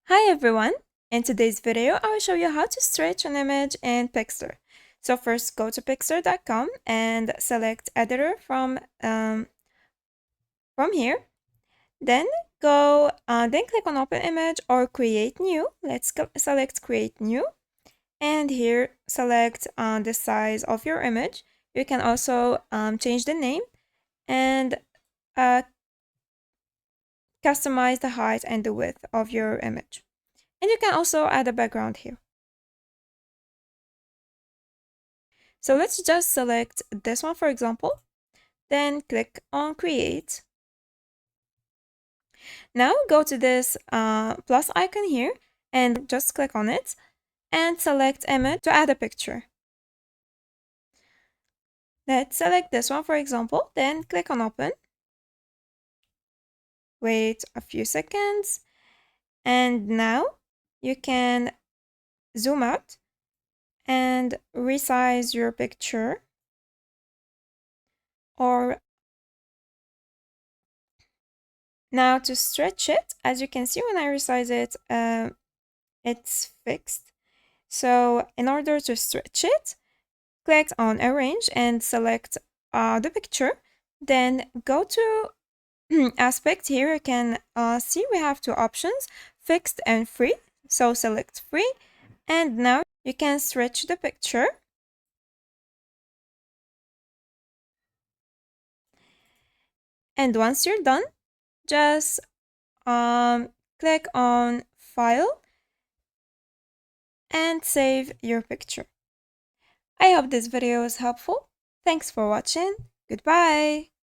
Hi everyone! In today's video, I will show you how to stretch an image in Pixlr. So first go to pixlr.com and select editor from here. Then then click on open image or create new. Let's select create new. And here select the size of your image. You can also change the name and uh, customize the height and the width of your image. And you can also add a background here. So let's just select this one, for example, then click on create. Now go to this plus icon here and just click on it and select image to add a picture. Let's select this one, for example, then click on open. Wait a few seconds and now you can zoom out and resize your picture, or now to stretch it, as you can see when I resize it, it's fixed. So in order to stretch it, click on arrange and select the picture. Then go to aspect. Here you can see we have two options, fixed and free. So select free, and now you can stretch the picture. And once you're done, just click on file and save your picture. I hope this video was helpful. Thanks for watching. Goodbye.